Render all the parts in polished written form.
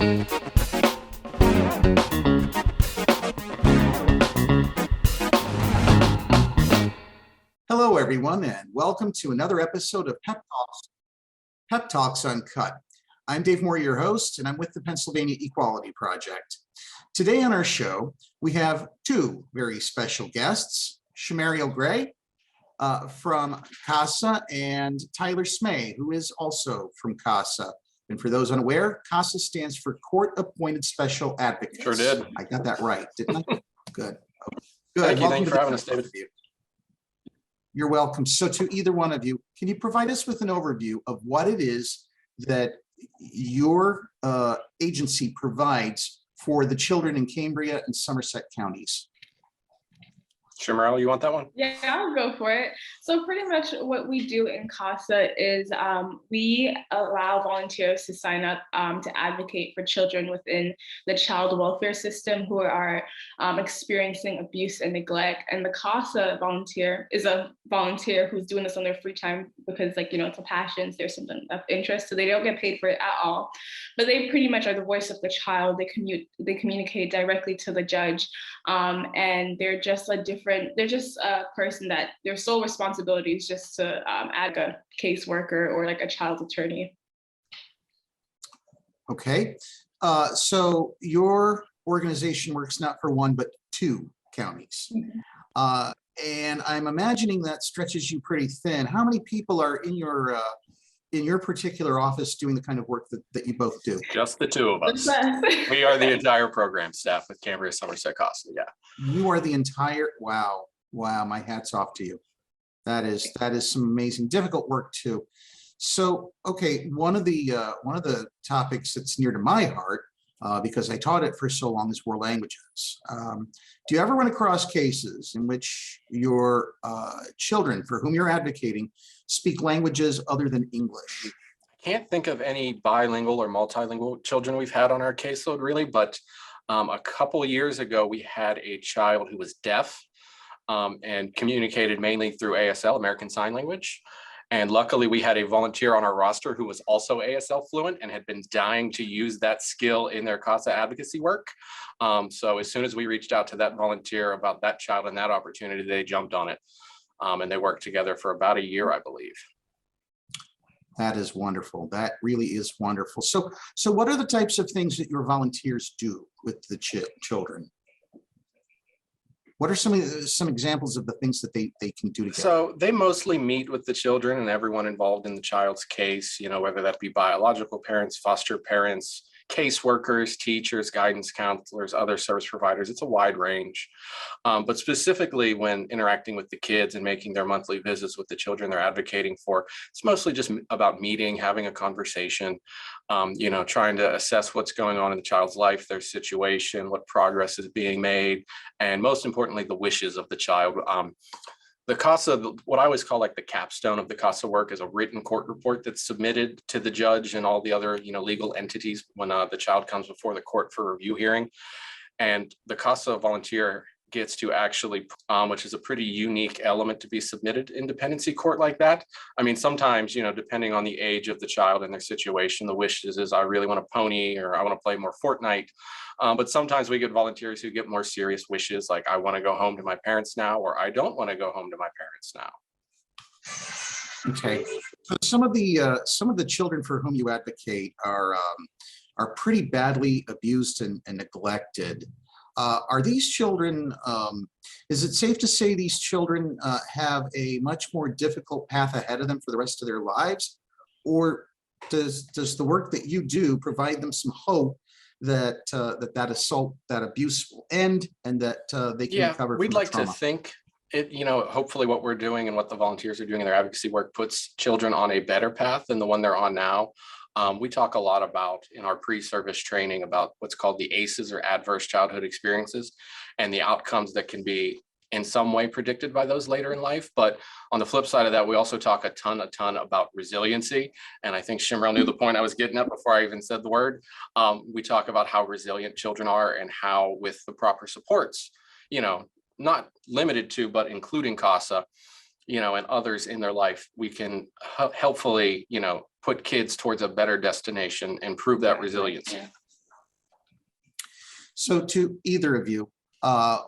Hello, everyone, and welcome to another episode of Pep Talks Uncut. I'm Dave Moore, your host, and I'm with the Pennsylvania Equality Project. Today on our show, we have two very special guests, Shemariel Gray from CASA and Tyler Smay, who is also from CASA. And for those unaware, CASA stands for Court Appointed Special Advocates. Sure did. I got that right, didn't I? Good. Good. Thank you for having us, David. You're welcome. So to either one of you, can you provide us with an overview of what it is that your agency provides for the children in Cambria and Somerset counties? Shemariel, you want that one? Yeah, I'll go for it. So pretty much what we do in CASA is we allow volunteers to sign up to advocate for children within the child welfare system who are experiencing abuse and neglect. And the CASA volunteer is a volunteer who's doing this on their free time because, like, you know, it's a passion, there's something of interest, so they don't get paid for it at all. But they pretty much are the voice of the child. They communicate directly to the judge, and they're just a person that their sole responsibility is just to add a caseworker or like a child attorney. Okay, so your organization works not for one, but two counties. Mm-hmm. And I'm imagining that stretches you pretty thin. How many people are in your particular office doing the kind of work that you both do? Just the two of us. We are the entire program staff with Cambria, Somerset, CASA. Yeah. You are the entire, wow, my hat's off to you. That is some amazing, difficult work too. So, okay, one of the topics that's near to my heart, because I taught it for so long, is world languages. Do you ever run across cases in which your children for whom you're advocating speak languages other than English? I can't think of any bilingual or multilingual children we've had on our caseload, really, but a couple years ago, we had a child who was deaf and communicated mainly through ASL, American Sign Language. And luckily, we had a volunteer on our roster who was also ASL fluent and had been dying to use that skill in their CASA advocacy work. So as soon as we reached out to that volunteer about that child and that opportunity, they jumped on it. And they worked together for about a year, I believe. That is wonderful. That really is wonderful. So what are the types of things that your volunteers do with the children? What are some examples of the things that they can do together? So they mostly meet with the children and everyone involved in the child's case, you know, whether that be biological parents, foster parents, caseworkers, teachers, guidance counselors, other service providers. It's a wide range. But specifically when interacting with the kids and making their monthly visits with the children they're advocating for, it's mostly just about meeting, having a conversation, you know, trying to assess what's going on in the child's life, their situation, what progress is being made, and most importantly, the wishes of the child. The CASA, what I always call like the capstone of the CASA work, is a written court report that's submitted to the judge and all the other, you know, legal entities when the child comes before the court for a review hearing. And the CASA volunteer gets to actually, which is a pretty unique element to be submitted in dependency court like that. I mean, sometimes, you know, depending on the age of the child and their situation, the wishes is I really want a pony or I want to play more Fortnite. But sometimes we get volunteers who get more serious wishes, like I want to go home to my parents now, or I don't want to go home to my parents now. Okay, so some of the children for whom you advocate are pretty badly abused and neglected. Are these children, is it safe to say these children have a much more difficult path ahead of them for the rest of their lives? Or does the work that you do provide them some hope that that assault, that abuse will end and that they can recover from we'd like trauma? to think it, you know, hopefully what we're doing and what the volunteers are doing in their advocacy work puts children on a better path than the one they're on now. We talk a lot about in our pre-service training about what's called the ACEs, or adverse childhood experiences, and the outcomes that can be in some way predicted by those later in life. But on the flip side of that, we also talk a ton about resiliency. And I think Shemariel knew the point I was getting at before I even said the word. We talk about how resilient children are and how with the proper supports, you know, not limited to, but including CASA, you know, and others in their life, we can helpfully, you know, put kids towards a better destination and prove that resiliency. So to either of you,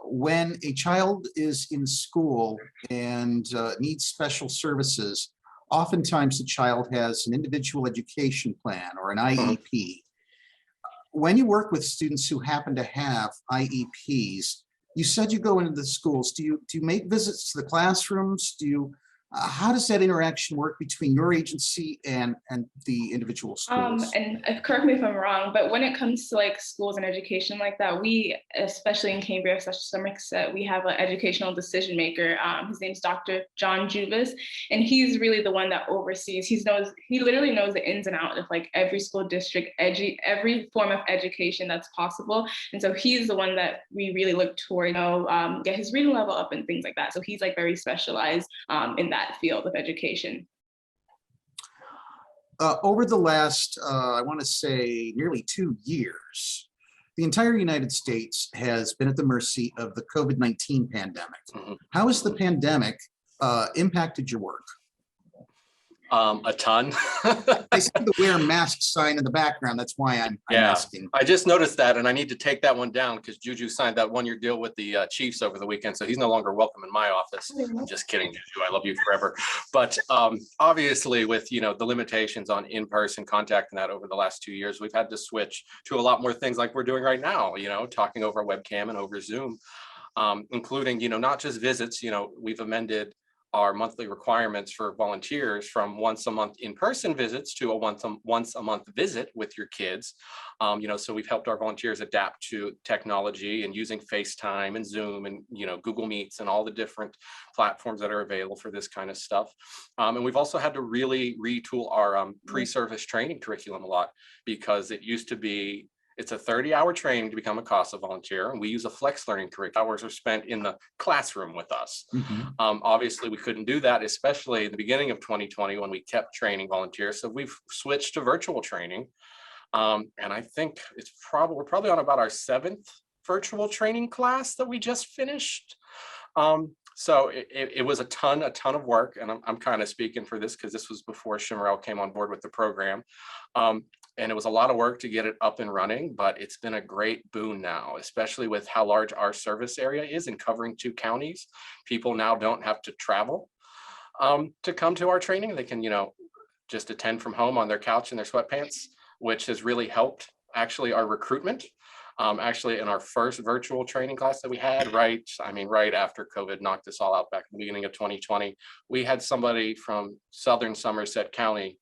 when a child is in school and needs special services, oftentimes the child has an individual education plan or an IEP. When you work with students who happen to have IEPs, you said you go into the schools. Do you make visits to the classrooms? How does that interaction work between your agency and the individual schools? And correct me if I'm wrong, but when it comes to like schools and education like that, we, especially in Cambria, such as Somerset, we have an educational decision maker. His name's Dr. John Juvis, and he's really the one that oversees. He literally knows the ins and outs of like every school district, every form of education that's possible. And so he's the one that we really look toward, get his reading level up and things like that. So he's like very specialized in that field of education. Over the last, I want to say, nearly 2 years, the entire United States has been at the mercy of the COVID-19 pandemic. How has the pandemic impacted your work? A ton. I see the wear mask sign in the background. That's why I'm asking. I just noticed that, and I need to take that one down because Juju signed that one-year deal with the Chiefs over the weekend, so he's no longer welcome in my office. I'm just kidding, Juju. I love you forever. But obviously, with the limitations on in-person contact and that over the last 2 years, we've had to switch to a lot more things like we're doing right now. Talking over a webcam and over Zoom, including not just visits. We've amended our monthly requirements for volunteers from once a month in-person visits to a once a month visit with your kids. So we've helped our volunteers adapt to technology and using FaceTime and Zoom and Google Meets and all the different platforms that are available for this kind of stuff. And we've also had to really retool our pre-service training curriculum a lot, because it used to be it's a 30-hour training to become a CASA volunteer, and we use a flex learning curriculum. Hours are spent in the classroom with us. Obviously, we couldn't do that, especially in the beginning of 2020 when we kept training volunteers. So we've switched to virtual training, and I think we're probably on about our 7th virtual training class that we just finished. So it was a ton of work, and I'm kind of speaking for this because this was before Shemariel came on board with the program. And it was a lot of work to get it up and running, but it's been a great boon now, especially with how large our service area is and covering 2 counties. People now don't have to travel to come to our training. They can, just attend from home on their couch in their sweatpants, which has really helped actually our recruitment. Actually, in our first virtual training class that we had, right after COVID knocked us all out back in the beginning of 2020, we had somebody from Southern Somerset County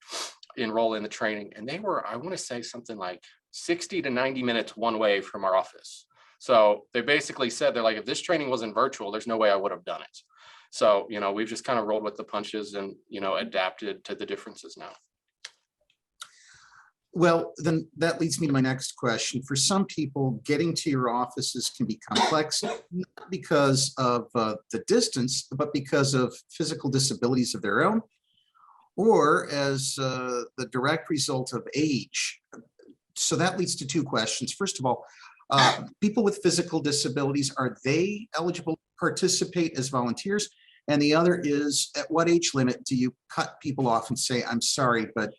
enroll in the training, and they were, I want to say, something like 60 to 90 minutes one way from our office. So they basically said, they're like, if this training wasn't virtual, there's no way I would have done it. So we've just kind of rolled with the punches and adapted to the differences now. Well, then that leads me to my next question. For some people, getting to your offices can be complex, not because of the distance, but because of physical disabilities of their own, or as the direct result of age. So that leads to 2 questions. First of all, people with physical disabilities, are they eligible to participate as volunteers? And the other is, at what age limit do you cut people off and say, I'm sorry, but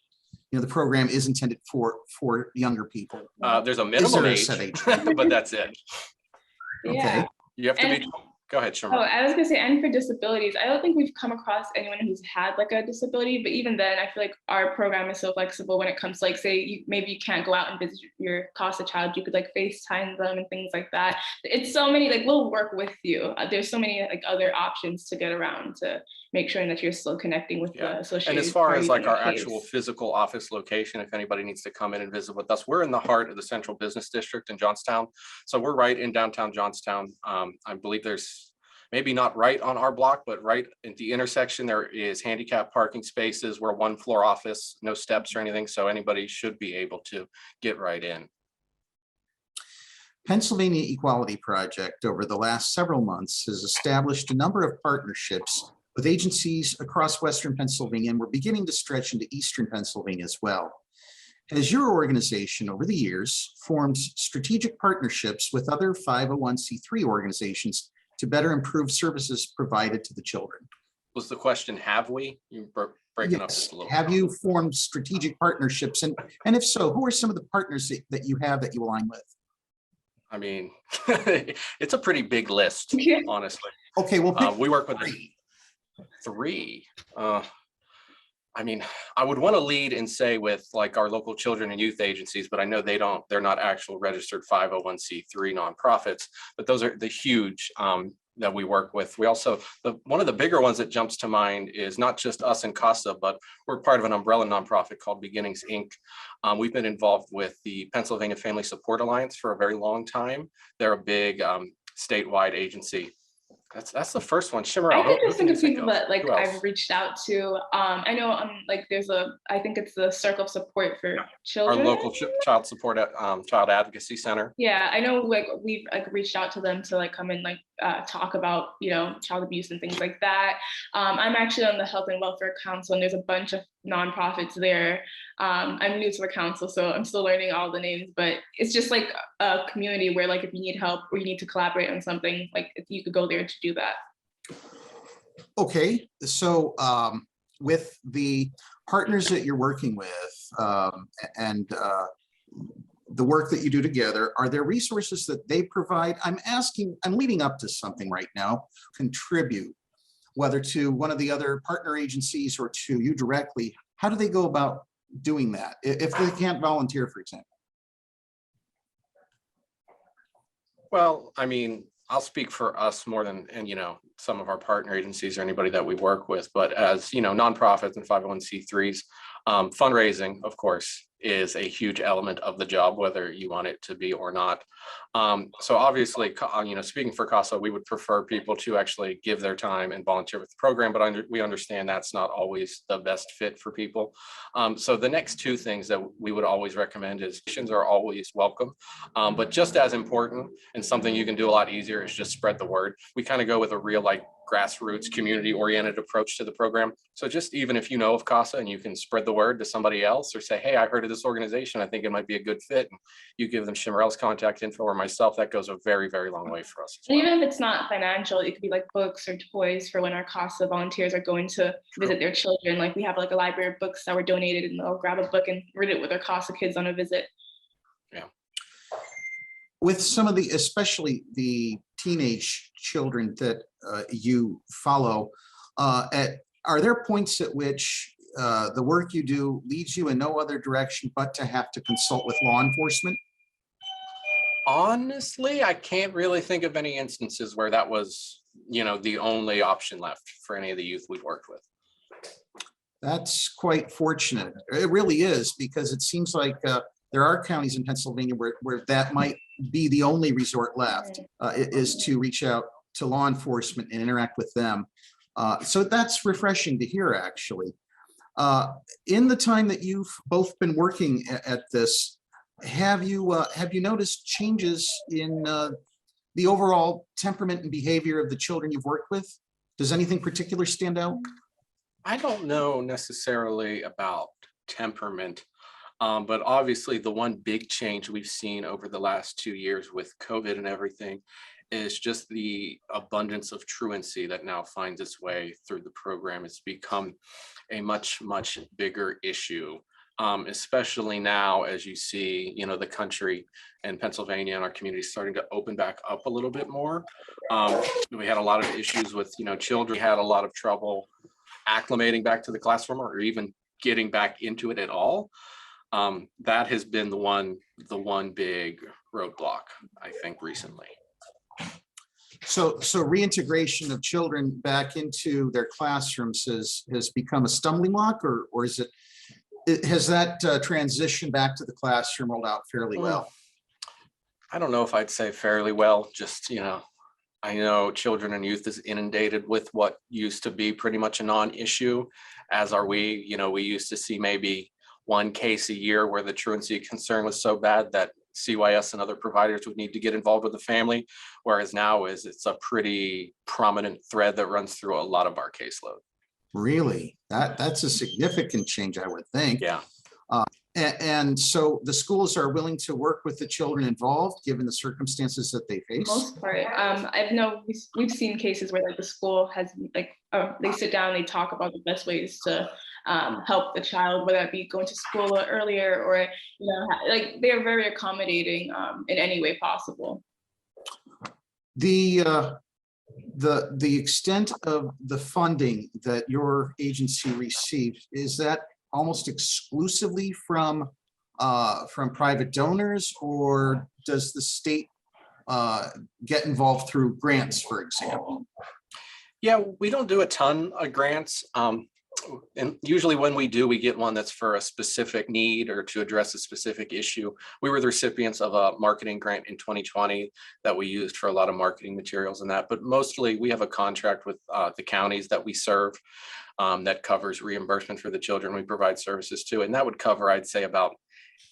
the program is intended for younger people? There's a minimum age, but that's it. Okay. Yeah. You have to be. Go ahead, Shemariel. I was gonna say, and for disabilities, I don't think we've come across anyone who's had like a disability, but even then, I feel like our program is so flexible when it comes to like, say, maybe you can't go out and visit your CASA child, you could like FaceTime them and things like that. It's so many, like, we'll work with you. There's so many like other options to get around to make sure that you're still connecting with the associated. And as far as like our case. actual physical office location, if anybody needs to come in and visit with us, we're in the heart of the Central Business District in Johnstown. So we're right in downtown Johnstown. I believe there's maybe not right on our block, but right at the intersection, there is handicap parking spaces. We're a 1-floor office, no steps or anything. So anybody should be able to get right in. Pennsylvania Equality Project over the last several months has established a number of partnerships with agencies across Western Pennsylvania, and we're beginning to stretch into Eastern Pennsylvania as well. Has your organization over the years formed strategic partnerships with other 501c3 organizations to better improve services provided to the children? Was the question, have we? You were breaking up just a little. Have you formed strategic partnerships? And if so, who are some of the partners that you have that you align with? I mean, it's a pretty big list, Yeah. honestly. Okay, well, pick We work with three. three. I mean, I would want to lead and say with like our local children and youth agencies, but I know they're not actual registered 501c3 nonprofits, but those are the huge that we work with. We also, one of the bigger ones that jumps to mind is not just us and CASA, but we're part of an umbrella nonprofit called Beginnings, Inc. We've been involved with the Pennsylvania Family Support Alliance for a very long time. They're a big statewide agency. That's the first one. I Shemariel, could who just can think you of think people of? that like Who else? I've reached out to. I know like I think it's the Circle of Support for Our Children. local child support child advocacy center. Yeah, I know like we've like reached out to them to like come and like talk about, you know, child abuse and things like that. I'm actually on the Health and Welfare Council, and there's a bunch of nonprofits there. I'm new to the council, so I'm still learning all the names, but it's just like a community where like if you need help or you need to collaborate on something, like you could go there to do that. Okay, so with the partners that you're working with and the work that you do together, are there resources that they provide? I'm leading up to something right now, contribute, whether to one of the other partner agencies or to you directly. How do they go about doing that if they can't volunteer, for example? Well, I mean, I'll speak for us more than, and you know, some of our partner agencies or anybody that we work with, but as you know, nonprofits and 501c3s, fundraising, of course, is a huge element of the job, whether you want it to be or not. So obviously, you know, speaking for CASA, we would prefer people to actually give their time and volunteer with the program, but we understand that's not always the best fit for people. So the next two things that we would always recommend is donations are always welcome, but just as important and something you can do a lot easier is just spread the word. We kind of go with a real like grassroots community oriented approach to the program. So just even if you know of CASA and you can spread the word to somebody else or say, hey, I heard of this organization, I think it might be a good fit. And you give them Shemariel's contact info or myself, that goes a very, very long way for us. And even if it's not financial, it could be like books or toys for when our CASA volunteers are going to visit their children. Like we have like a library of books that were donated and they'll grab a book and read it with their CASA kids on a visit. Yeah. With some of the, especially the teenage children that you follow, are there points at which the work you do leads you in no other direction but to have to consult with law enforcement? Honestly, I can't really think of any instances where that was, you know, the only option left for any of the youth we've worked with. That's quite fortunate. It really is, because it seems like there are counties in Pennsylvania where that might be the only resort left, is to reach out to law enforcement and interact with them. So that's refreshing to hear, actually. In the time that you've both been working at this, have you noticed changes in the overall temperament and behavior of the children you've worked with? Does anything particular stand out? I don't know necessarily about temperament, but obviously the one big change we've seen over the last 2 years with COVID and everything is just the abundance of truancy that now finds its way through the program. It's become a much, much bigger issue, especially now as you see, you know, the country and Pennsylvania and our community starting to open back up a little bit more. We had a lot of issues with, you know, children. We had a lot of trouble acclimating back to the classroom or even getting back into it at all. That has been the one big roadblock, I think, recently. So reintegration of children back into their classrooms has become a stumbling block, or has that transition back to the classroom rolled out fairly well? I don't know if I'd say fairly well. Just, you know, I know children and youth is inundated with what used to be pretty much a non-issue, as are we. You know, we used to see maybe one case a year where the truancy concern was so bad that CYS and other providers would need to get involved with the family, whereas now it's a pretty prominent thread that runs through a lot of our caseload. Really? That's a significant change, I would think. Yeah. And so the schools are willing to work with the children involved, given the circumstances that they face? Most part, I've know we've seen cases where like the school has like they sit down, they talk about the best ways to help the child, whether it be going to school earlier or like they are very accommodating in any way possible. The extent of the funding that your agency receives, is that almost exclusively from private donors, or does the state get involved through grants, for example? Yeah, we don't do a ton of grants. And usually when we do, we get one that's for a specific need or to address a specific issue. We were the recipients of a marketing grant in 2020 that we used for a lot of marketing materials and that, but mostly we have a contract with the counties that we serve that covers reimbursement for the children we provide services to. And that would cover, I'd say, about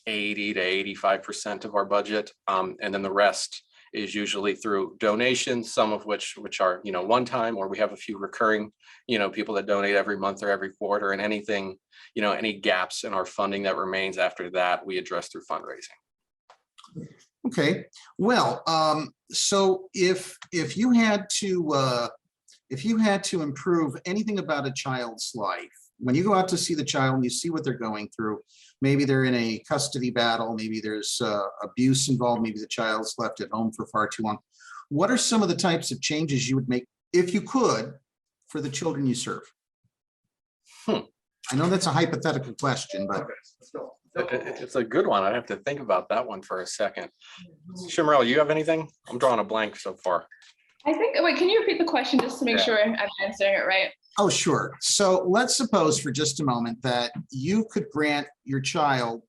80 to 85% of our budget. And then the rest is usually through donations, some of which are, one time, or we have a few recurring, people that donate every month or every quarter, and anything, any gaps in our funding that remains after that, we address through fundraising. Okay, well, so if you had to improve anything about a child's life, when you go out to see the child and you see what they're going through, maybe they're in a custody battle, maybe there's abuse involved, maybe the child's left at home for far too long. What are some of the types of changes you would make, if you could, for the children you serve? I know that's a hypothetical question, but it's a good one. I have to think about that one for a second. Shemariel, you have anything? I'm drawing a blank so far. I think, wait, can you repeat the question just to make sure I'm answering it right? Oh, sure. So let's suppose for just a moment that you could grant your child,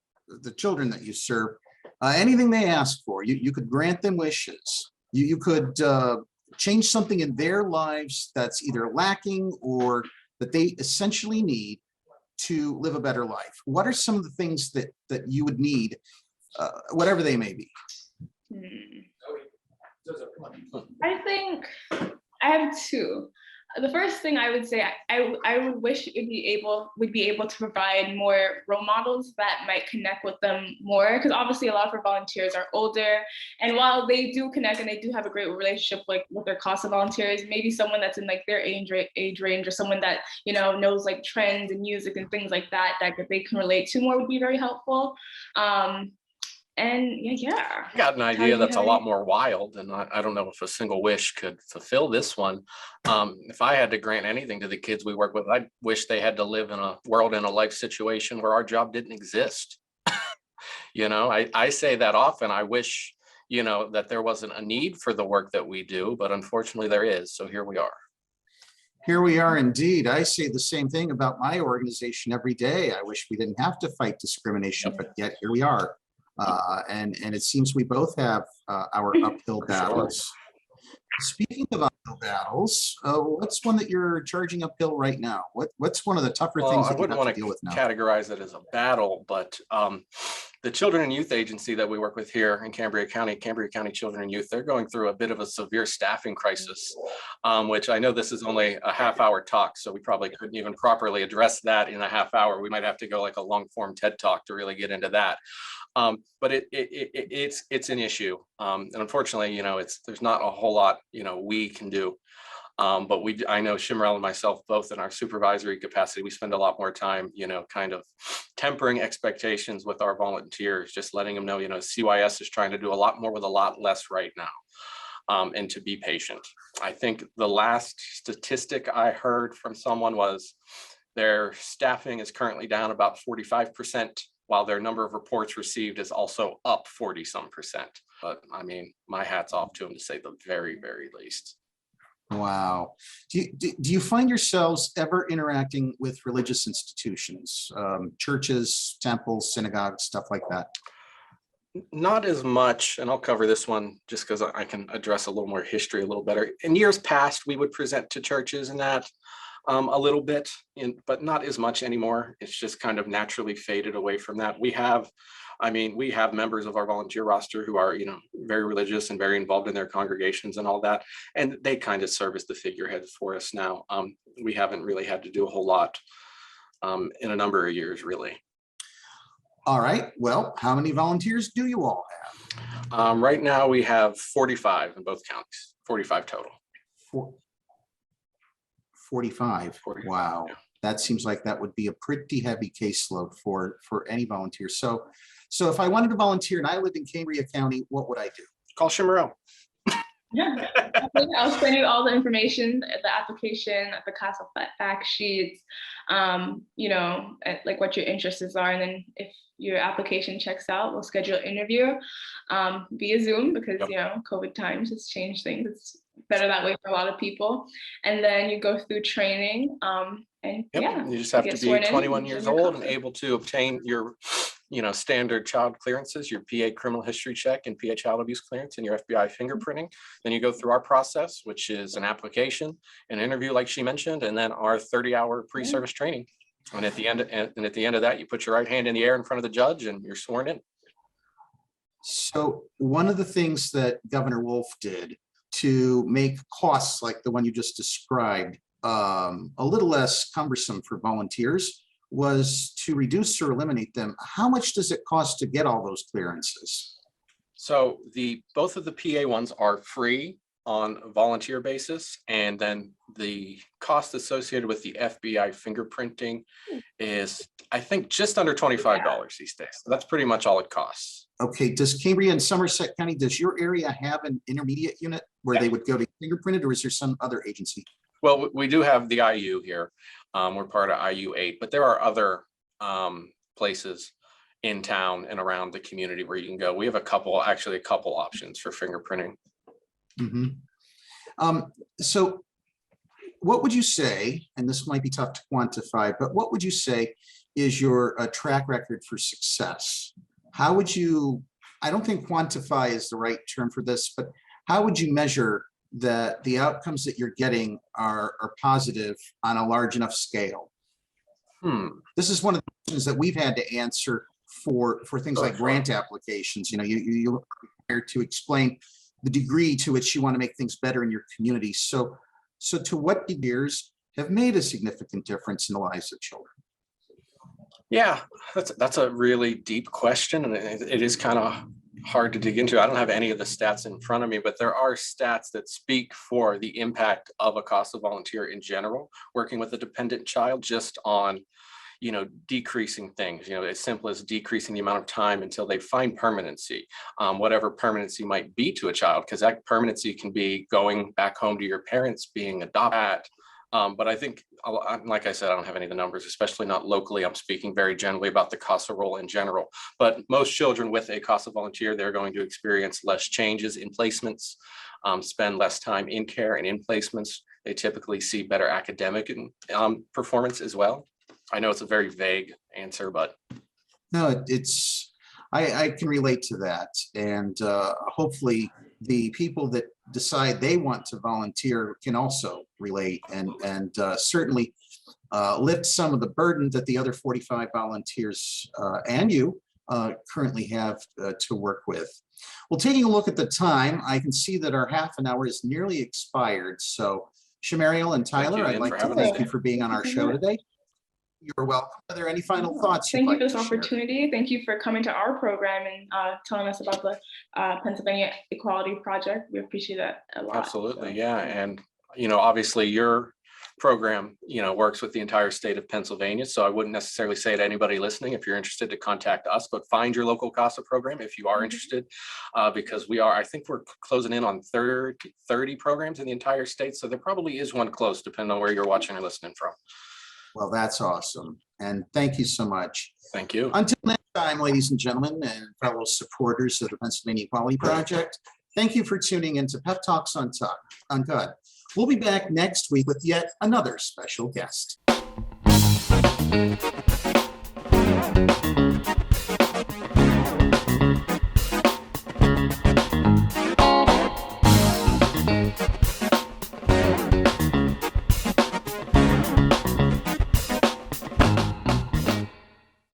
the children that you serve, anything they ask for. You could grant them wishes. You could change something in their lives that's either lacking or that they essentially need to live a better life. What are some of the things that you would need, whatever they may be? I think I have two. The first thing I would say, I would wish we'd be able to provide more role models that might connect with them more, because obviously a lot of our volunteers are older, and while they do connect and they do have a great relationship with their CASA volunteers, maybe someone that's in like their age range, or someone that knows like trends and music and things like that they can relate to more would be very helpful. And yeah. I got an idea that's a lot more wild, and I don't know if a single wish could fulfill this one. If I had to grant anything to the kids we work with, I wish they had to live in a world, in a life situation where our job didn't exist. I say that often. I wish, that there wasn't a need for the work that we do, but unfortunately there is. So here we are. Here we are indeed. I say the same thing about my organization every day. I wish we didn't have to fight discrimination, but yet here we are. And it seems we both have our uphill battles. Speaking of uphill battles, what's one that you're charging uphill right now? What's one of the tougher things that you have to deal with now? Categorize it as a battle, but the Children and Youth Agency that we work with here in Cambria County Children and Youth, they're going through a bit of a severe staffing crisis, which I know this is only a half-hour talk, so we probably couldn't even properly address that in a half hour. We might have to go like a long-form TED Talk to really get into that. But it's an issue, and unfortunately, there's not a whole lot we can do. But I know Shemariel and myself both in our supervisory capacity, we spend a lot more time, kind of tempering expectations with our volunteers, just letting them know, CYS is trying to do a lot more with a lot less right now, and to be patient. I think the last statistic I heard from someone was their staffing is currently down about 45%, while their number of reports received is also up 40-some%. But I mean, my hat's off to them, to say the very, very least. Wow. Do you find yourselves ever interacting with religious institutions, churches, temples, synagogues, stuff like that? Not as much, and I'll cover this one just because I can address a little more history a little better. In years past, we would present to churches and that a little bit, but not as much anymore. It's just kind of naturally faded away from that. We have members of our volunteer roster who are, very religious and very involved in their congregations and all that, and they kind of serve as the figureheads for us now. We haven't really had to do a whole lot in a number of years, really. All right. Well, how many volunteers do you all have? Right now, we have 45 in both counties, 45 total. 45. 45, Wow. yeah. That seems like that would be a pretty heavy caseload for any volunteer. So if I wanted to volunteer and I lived in Cambria County, what would I do? Call Shemariel. Yeah, I'll send you all the information, the application, the CASA fact sheets, like what your interests are. And then if your application checks out, we'll schedule an interview via Zoom because, COVID times has changed things. It's better that way for a lot of people. And then you go through training. You just have to be 21 years old and able to obtain your standard child clearances, your PA criminal history check and PA child abuse clearance and your FBI fingerprinting. Then you go through our process, which is an application, an interview, like she mentioned, and then our 30-hour pre-service training. And at the end of that, you put your right hand in the air in front of the judge and you're sworn in. So one of the things that Governor Wolf did to make costs like the one you just described a little less cumbersome for volunteers was to reduce or eliminate them. How much does it cost to get all those clearances? So both of the PA ones are free on a volunteer basis, and then the cost associated with the FBI fingerprinting is, I think, just under $25 these days. So that's pretty much all it costs. Okay, does Cambria and Somerset County, does your area have an intermediate unit where they would go to fingerprinted, or is there some other agency? Well, we do have the IU here. We're part of IU8, but there are other places in town and around the community where you can go. We have a couple options for fingerprinting. So what would you say, and this might be tough to quantify, but what would you say is your track record for success? How would you, I don't think quantify is the right term for this, but how would you measure that the outcomes that you're getting are positive on a large enough scale? This is one of the questions that we've had to answer for things like grant applications. You're required to explain the degree to which you want to make things better in your community. So to what degrees have made a significant difference in the lives of children? Yeah, that's a really deep question, and it is kind of hard to dig into. I don't have any of the stats in front of me, but there are stats that speak for the impact of a CASA volunteer in general, working with a dependent child, just on decreasing things, as simple as decreasing the amount of time until they find permanency, whatever permanency might be to a child, because that permanency can be going back home to your parents, being adopted. But I think, like I said, I don't have any of the numbers, especially not locally. I'm speaking very generally about the CASA role in general. But most children with a CASA volunteer, they're going to experience less changes in placements, spend less time in care and in placements. They typically see better academic and performance as well. I know it's a very vague answer, but no, I can relate to that. And hopefully the people that decide they want to volunteer can also relate and certainly lift some of the burden that the other 45 volunteers and you currently have to work with. Well, taking a look at the time, I can see that our half an hour is nearly expired. So Shemariel and Tyler, I'd like to thank you for being on our show today. You're welcome. Are there any final thoughts? Thank you for this opportunity. Thank you for coming to our program and telling us about the Pennsylvania Equality Project. We appreciate that a lot. Absolutely, yeah. And obviously your program works with the entire state of Pennsylvania, so I wouldn't necessarily say to anybody listening, if you're interested, to contact us, but find your local CASA program if you are interested, because I think we're closing in on 30 programs in the entire state, so there probably is one close depending on where you're watching or listening from. Well, that's awesome. And thank you so much. Thank you. Until next time, ladies and gentlemen, and fellow supporters of the Pennsylvania Equality Project, thank you for tuning into Pep Talks Uncut. We'll be back next week with yet another special guest.